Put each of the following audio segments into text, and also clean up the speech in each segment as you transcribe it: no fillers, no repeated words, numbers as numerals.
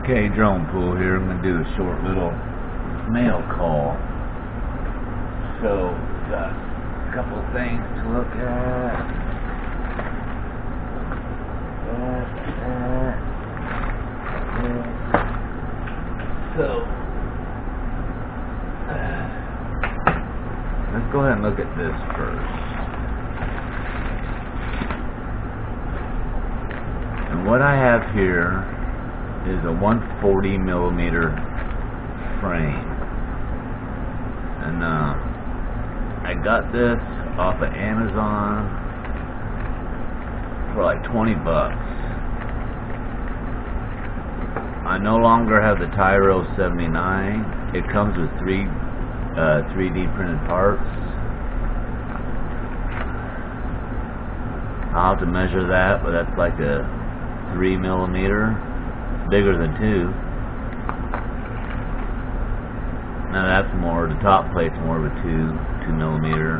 Okay, drone pool here. I'm going to do a short little mail call. So, got a couple of things to look at. So, let's go ahead and look at this first. And what I have here is a 140 millimeter frame, and I got this off of Amazon for like 20 bucks. I no longer have the Tyro 79. It comes with 3D printed parts. I'll have to measure that, but that's like a 3 millimeter, bigger than 2. Now that's more, the top plate's more of a 2 millimeter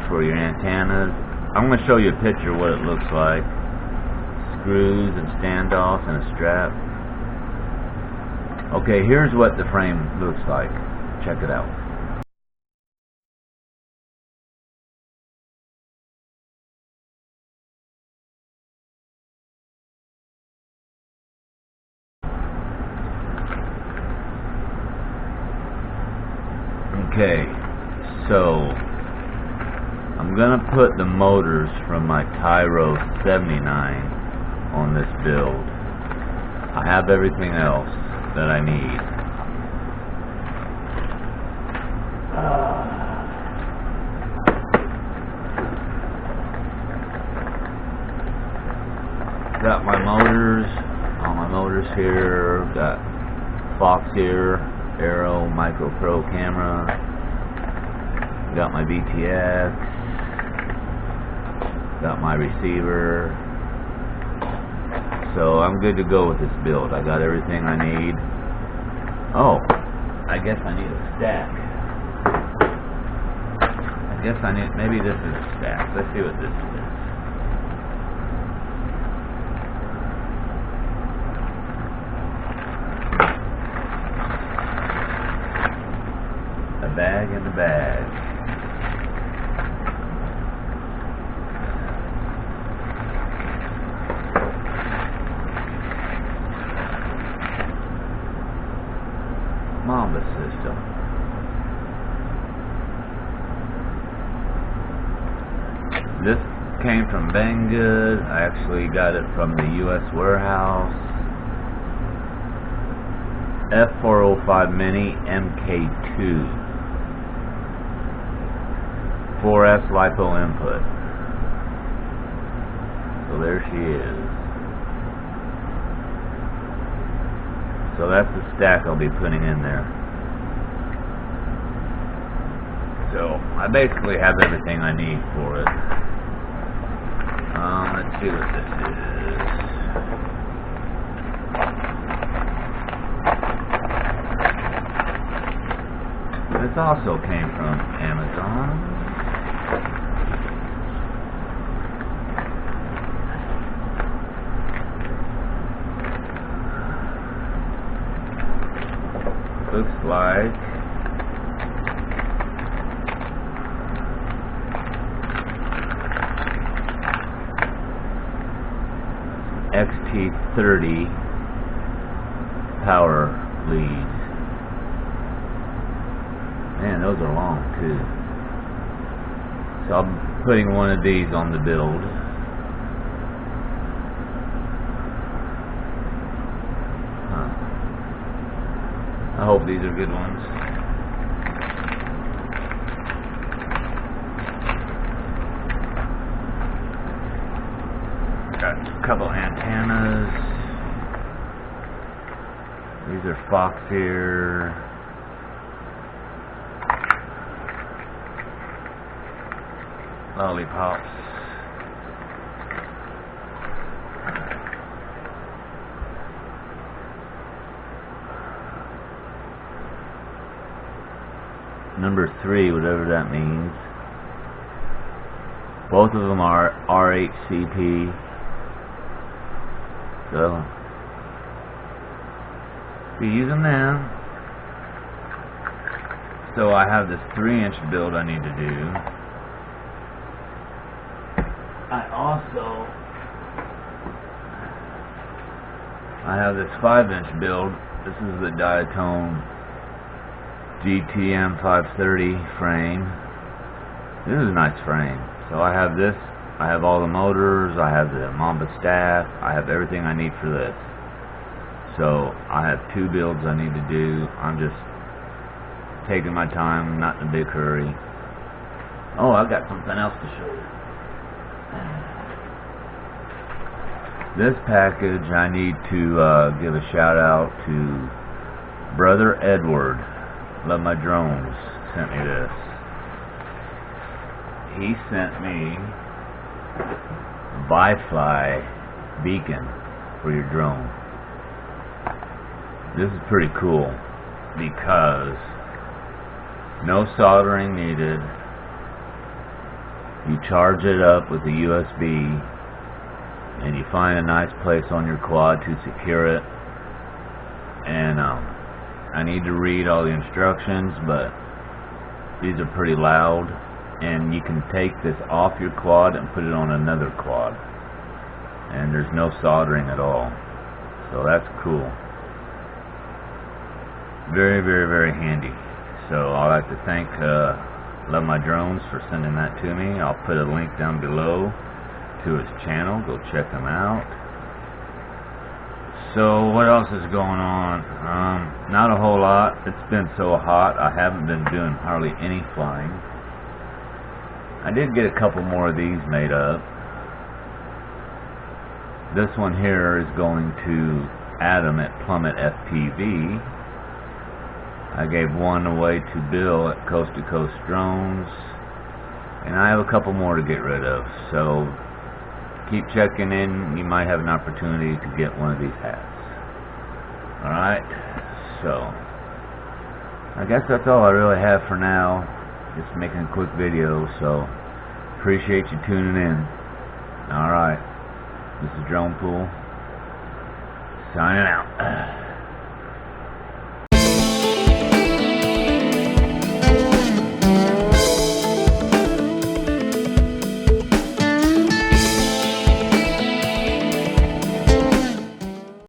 for your antennas. I'm going to show you a picture of what it looks like. Screws and standoffs and a strap. Okay, here's what the frame looks like. Check it out. Okay, so I'm gonna put the motors from my Tyro 79 on this build. I have everything else that I need. Got my motors, all my motors here. Got Fox here, Arrow Micro Pro camera. Got my VTX. Got my receiver. So I'm good to go with this build. I got everything I need. Oh, I guess I need a stack. I guess I need, maybe this is a stack. Let's see what this is. A bag in the bag. Mamba system. This came from Banggood. I actually got it from the US warehouse. F405 Mini MK2. 4S LiPo input. So there she is. So that's the stack I'll be putting in there. So I basically have everything I need for it. Let's see what this is. This also came from Amazon. Looks like XT30 power leads. Man, those are long too. So I'm putting one of these on the build. I hope these are good ones. Got a couple antennas. These are Fox here. Lollipops. Number 3, whatever that means. Both of them are RHCP. So be using them. So I have this 3-inch build I need to do. I have this 5-inch build. This is the diatone GTM 530 frame. This is a nice frame. So I have this. I have all the motors. I have the Mamba staff. I have everything I need for this. So I have 2 builds I need to do. I'm just taking my time, not in a big hurry. Oh, I've got something else to show you. This package, I need to give a shout out to Brother Edward. Love My Drones sent me this. He sent me a Bi-Fly beacon for your drone. This is pretty cool because no soldering needed. You charge it up with a USB and you find a nice place on your quad to secure it. And I need to read all the instructions, but these are pretty loud, and you can take this off your quad and put it on another quad, and there's no soldering at all. So that's cool. Very, very, very handy. So I'd like to thank Love My Drones for sending that to me. I'll put a link down below to his channel. Go check him out. So what else is going on? Not a whole lot. It's been so hot I haven't been doing hardly any flying. I did get a couple more of these made up. This one here is going to Adam at Plummet FPV. I gave one away to Bill at Coast to Coast Drones, and I have a couple more to get rid of. So keep checking in. You might have an opportunity to get one of these hats. Alright, so I guess that's all I really have for now. Just making a quick video, so appreciate you tuning in. Alright, this is Drone Pool signing out.